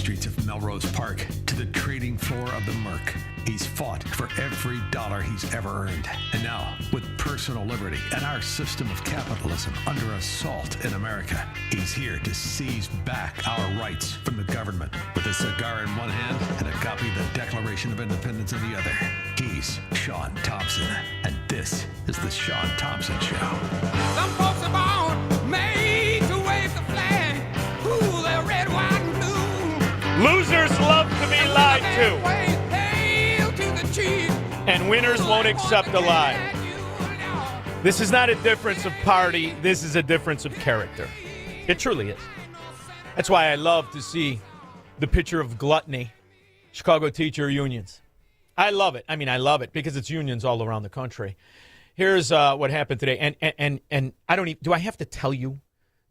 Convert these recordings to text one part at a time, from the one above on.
streets of Melrose Park to the trading floor of the Merc. He's fought for every dollar he's ever earned. And now, with personal liberty and our system of capitalism under assault in America, he's here to seize back our rights from the government. With a cigar in one hand and a copy of the Declaration of Independence in the other, he's Sean Thompson. And this is the Sean Thompson Show. Some folks are born made to wave the flag. Ooh, they're red, white, and blue. Losers love to be lied to. And winners won't accept a lie. This is not a difference of party. This is a difference of character. It truly is. That's why I love to see the picture of gluttony, Chicago teacher unions. I love it. I mean, I love it because it's unions all around the country. Here's what happened today. And I don't even, do I have to tell you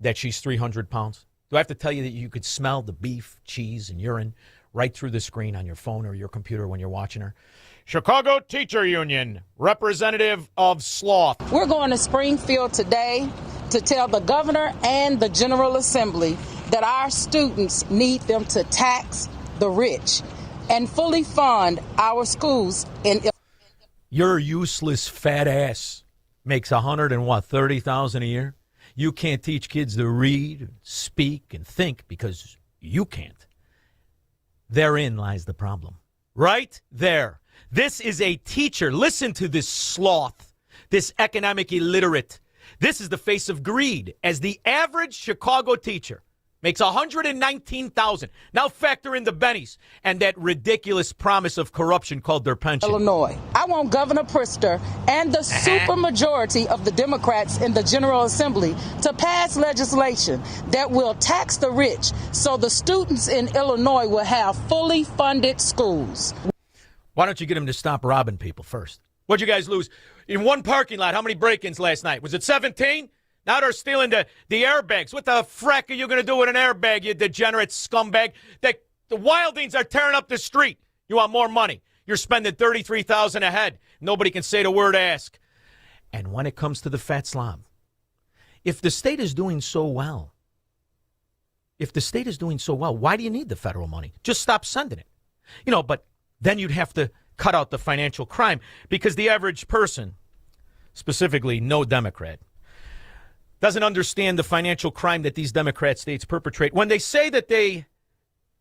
that she's 300 pounds? Do I have to tell you that you could smell the beef, cheese, and urine right through the screen on your phone or your computer when you're watching her? Chicago Teacher Union, representative of sloth. We're going to Springfield today to tell the governor and the General Assembly that our students need them to tax the rich and fully fund our schools in. Your useless fat ass makes $130,000 a year. You can't teach kids to read, speak, and think because you can't. Therein lies the problem. Right there. This is a teacher. Listen to this sloth, this economic illiterate. This is the face of greed. As the average Chicago teacher makes $119,000. Now factor in the bennies and that ridiculous promise of corruption called their pension. Illinois. I want Governor Pritzker and the supermajority of the Democrats in the General Assembly to pass legislation that will tax the rich so the students in Illinois will have fully funded schools. Why don't you get them to stop robbing people first? What'd you guys lose? In one parking lot, how many break-ins last night? Was it 17? Now they're stealing the airbags. What the frack are you going to do with an airbag, you degenerate scumbag? The Wildings are tearing up the street. You want more money. You're spending $33,000 a head. Nobody can say the word ask. And when it comes to the fat slob, if the state is doing so well, why do you need the federal money? Just stop sending it. But then you'd have to cut out the financial crime because the average person, specifically no Democrat, doesn't understand the financial crime that these Democrat states perpetrate. When they say that they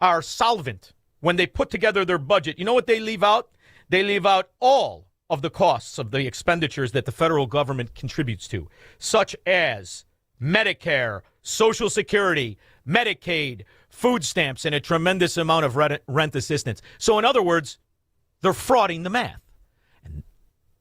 are solvent, when they put together their budget, you know what they leave out? They leave out all of the costs of the expenditures that the federal government contributes to, such as Medicare, Social Security, Medicaid, food stamps, and a tremendous amount of rent assistance. So in other words, they're frauding the math. And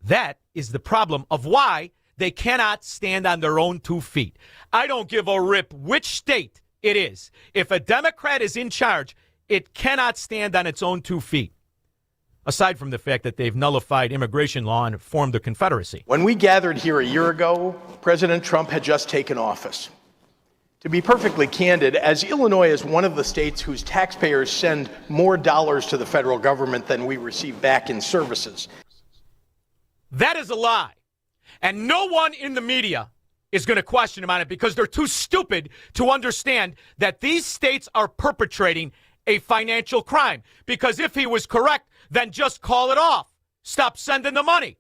that is the problem of why they cannot stand on their own 2 feet. I don't give a rip which state it is. If a Democrat is in charge, it cannot stand on its own 2 feet. Aside from the fact that they've nullified immigration law and formed a confederacy. When we gathered here a year ago, President Trump had just taken office. To be perfectly candid, as Illinois is one of the states whose taxpayers send more dollars to the federal government than we receive back in services. That is a lie. And no one in the media is going to question him on it because they're too stupid to understand that these states are perpetrating a financial crime. Because if he was correct, then just call it off. Stop sending the money.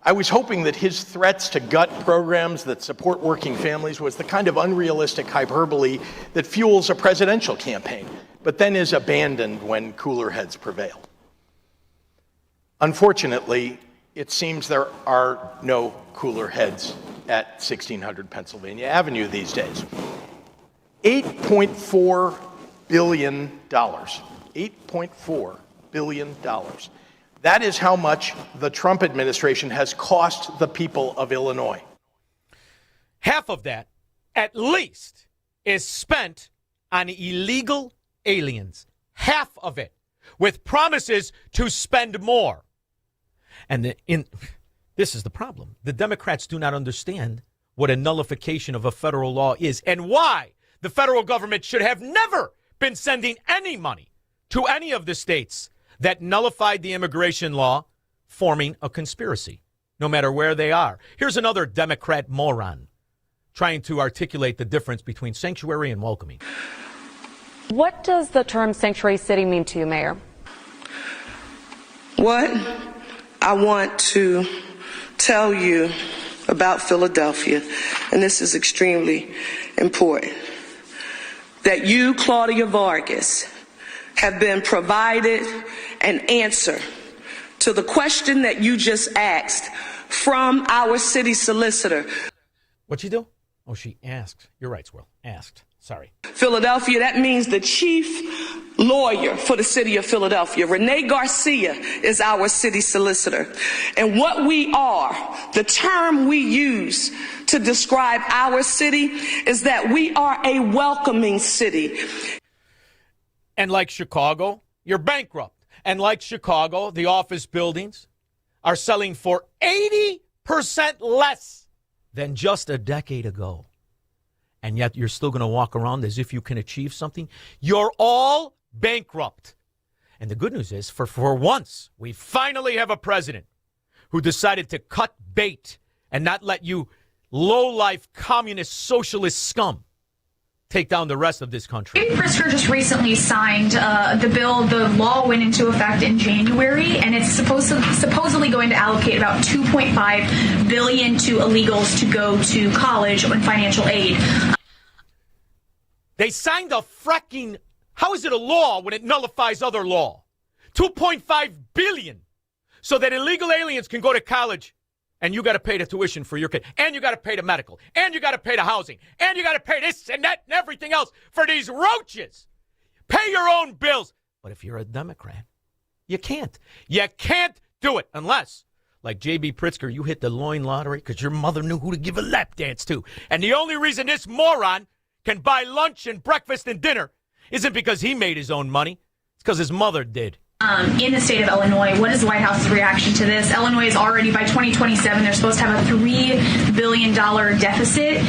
I was hoping that his threats to gut programs that support working families was the kind of unrealistic hyperbole that fuels a presidential campaign, but then is abandoned when cooler heads prevail. Unfortunately, it seems there are no cooler heads at 1600 Pennsylvania Avenue these days. $8.4 billion. $8.4 billion. That is how much the Trump administration has cost the people of Illinois. Half of that, at least, is spent on illegal aliens. Half of it, with promises to spend more. And this is the problem. The Democrats do not understand what a nullification of a federal law is and why the federal government should have never been sending any money to any of the states that nullified the immigration law, forming a conspiracy, no matter where they are. Here's another Democrat moron trying to articulate the difference between sanctuary and welcoming. What does the term sanctuary city mean to you, Mayor? What I want to tell you about Philadelphia, and this is extremely important, that you, Claudia Vargas, have been provided an answer to the question that you just asked from our city solicitor. What'd she do? Oh, she asked. You're right, Squirrel. Asked. Sorry. Philadelphia, that means the chief lawyer for the city of Philadelphia. Renee Garcia is our city solicitor. And what we are, the term we use to describe our city, is that we are a welcoming city. And like Chicago, you're bankrupt. And like Chicago, the office buildings are selling for 80% less than just a decade ago. And yet you're still going to walk around as if you can achieve something. You're all bankrupt. And the good news is, for once, we finally have a president who decided to cut bait and not let you low-life communist socialist scum take down the rest of this country. Pritzker just recently signed the bill. The law went into effect in January, and it's supposedly going to allocate about $2.5 billion to illegals to go to college on financial aid. They signed a fracking... How is it a law when it nullifies other law? $2.5 billion so that illegal aliens can go to college, and you got to pay the tuition for your kid, and you got to pay the medical, and you got to pay the housing, and you got to pay this and that and everything else for these roaches. Pay your own bills. But if you're a Democrat, you can't. You can't do it unless, like J.B. Pritzker, you hit the loin lottery because your mother knew who to give a lap dance to. And the only reason this moron can buy lunch and breakfast and dinner isn't because he made his own money. It's because his mother did. In the state of Illinois, what is the White House's reaction to this? Illinois is already, by 2027, they're supposed to have a $3 billion deficit.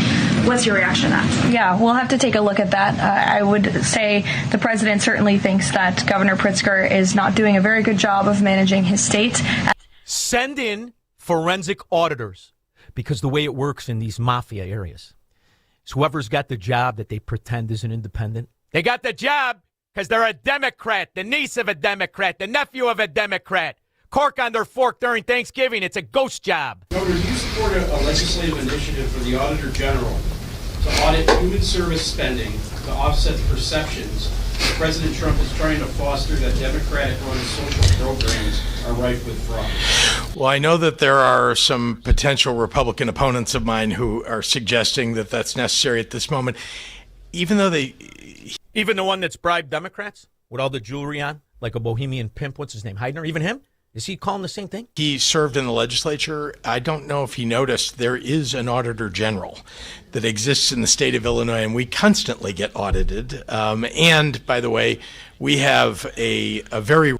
What's your reaction to that? Yeah, we'll have to take a look at that. I would say the president certainly thinks that Governor Pritzker is not doing a very good job of managing his state. Send in forensic auditors, because the way it works in these mafia areas is whoever's got the job that they pretend is an independent, they got the job because they're a Democrat, the niece of a Democrat, the nephew of a Democrat. Cork on their fork during Thanksgiving. It's a ghost job. Governor, do you support a legislative initiative for the Auditor General to audit human service spending to offset the perceptions that President Trump is trying to foster that Democratic-run social programs are rife with fraud? Well, I know that there are some potential Republican opponents of mine who are suggesting that that's necessary at this moment, even though Even the one that's bribed Democrats with all the jewelry on, like a bohemian pimp. What's his name? Heidner? Even him? Is he calling the same thing? He served in the legislature. I don't know if he noticed there is an auditor general that exists in the state of Illinois, and we constantly get audited. And, by the way, we have a very...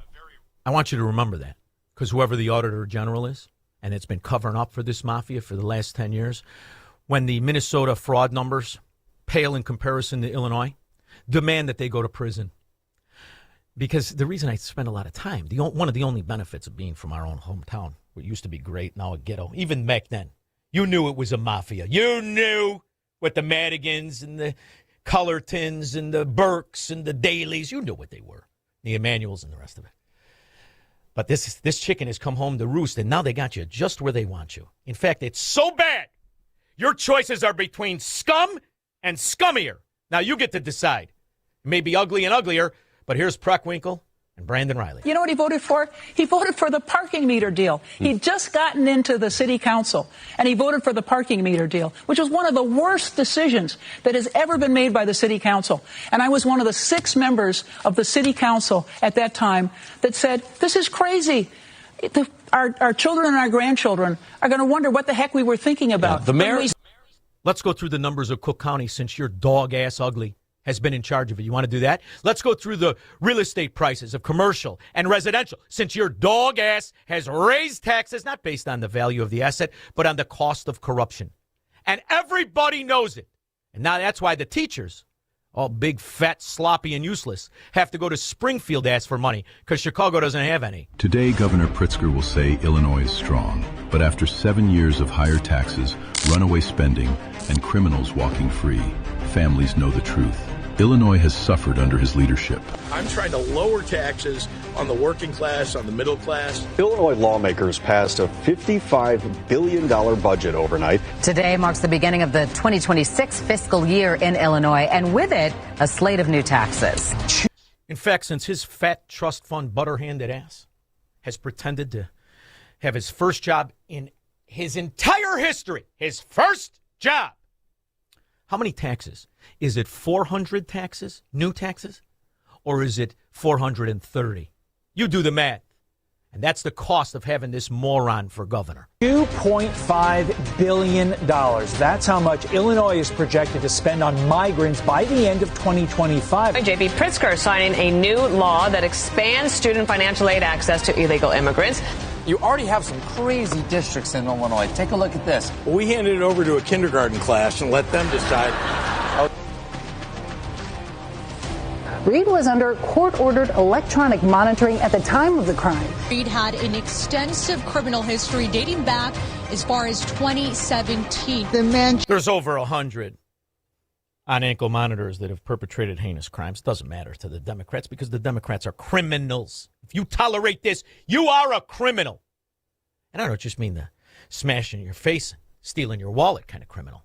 I want you to remember that, because whoever the auditor general is, and it's been covering up for this mafia for the last 10 years, when the Minnesota fraud numbers pale in comparison to Illinois, demand that they go to prison. Because the reason I spend a lot of time, one of the only benefits of being from our own hometown, it used to be great, now a ghetto, even back then, you knew it was a mafia. You knew what the Madigans and the Cullertons and the Burks and the Dailies, you knew what they were, the Emanuels and the rest of it. But this chicken has come home to roost, and now they got you just where they want you. In fact, it's so bad, your choices are between scum and scummier. Now you get to decide. It may be ugly and uglier, but here's Preckwinkle and Brandon Riley. You know what he voted for? He voted for the parking meter deal. He'd just gotten into the city council, and he voted for the parking meter deal, which was one of the worst decisions that has ever been made by the city council. And I was one of the 6 members of the city council at that time that said, this is crazy. Our children and our grandchildren are going to wonder what the heck we were thinking about. Yeah, the mayor... Let's go through the numbers of Cook County since your dog-ass ugly has been in charge of it. You want to do that? Let's go through the real estate prices of commercial and residential since your dog-ass has raised taxes, not based on the value of the asset, but on the cost of corruption. And everybody knows it. And now that's why the teachers, all big, fat, sloppy, and useless, have to go to Springfield to ask for money because Chicago doesn't have any. Today, Governor Pritzker will say Illinois is strong. But after 7 years of higher taxes, runaway spending, and criminals walking free, families know the truth. Illinois has suffered under his leadership. I'm trying to lower taxes on the working class, on the middle class. Illinois lawmakers passed a $55 billion budget overnight. Today marks the beginning of the 2026 fiscal year in Illinois, and with it, a slate of new taxes. In fact, since his fat trust fund butter-handed ass has pretended to have his first job in his entire history, his first job. How many taxes? Is it 400 taxes, new taxes? Or is it 430? You do the math. And that's the cost of having this moron for governor. $2.5 billion. That's how much Illinois is projected to spend on migrants by the end of 2025. J.B. Pritzker signing a new law that expands student financial aid access to illegal immigrants. You already have some crazy districts in Illinois. Take a look at this. We handed it over to a kindergarten class and let them decide. Reed was under court-ordered electronic monitoring at the time of the crime. Reed had an extensive criminal history dating back as far as 2017. There's over 100 on-ankle monitors that have perpetrated heinous crimes. Doesn't matter to the Democrats because the Democrats are criminals. If you tolerate this, you are a criminal. And I don't just mean the smashing your face, stealing your wallet kind of criminal.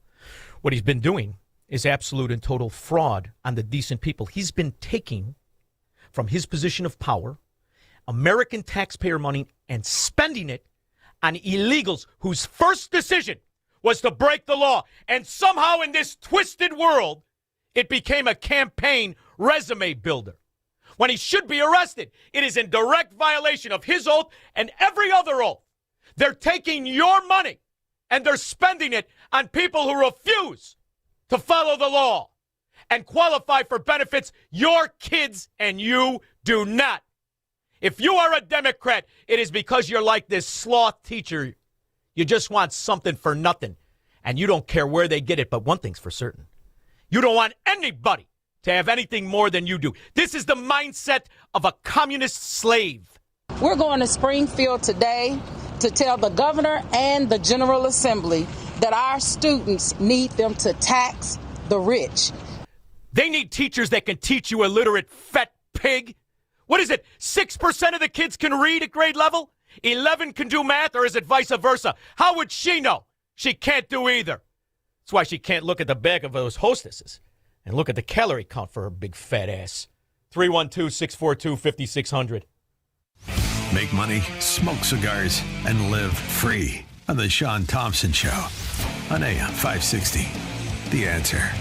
What he's been doing is absolute and total fraud on the decent people. He's been taking from his position of power American taxpayer money and spending it on illegals whose first decision was to break the law. And somehow in this twisted world, it became a campaign resume builder. When he should be arrested, it is in direct violation of his oath and every other oath. They're taking your money and they're spending it on people who refuse to follow the law and qualify for benefits your kids and you do not. If you are a Democrat, it is because you're like this sloth teacher. You just want something for nothing, and you don't care where they get it. But one thing's for certain. You don't want anybody to have anything more than you do. This is the mindset of a communist slave. We're going to Springfield today to tell the governor and the General Assembly that our students need them to tax the rich. They need teachers that can teach you, illiterate fat pig. What is it? 6% of the kids can read at grade level? 11 can do math, or is it vice versa? How would she know? She can't do either. That's why she can't look at the back of those hostesses and look at the calorie count for her big fat ass. 312-642-5600. Make money, smoke cigars, and live free on the Sean Thompson Show on AM 560. The Answer.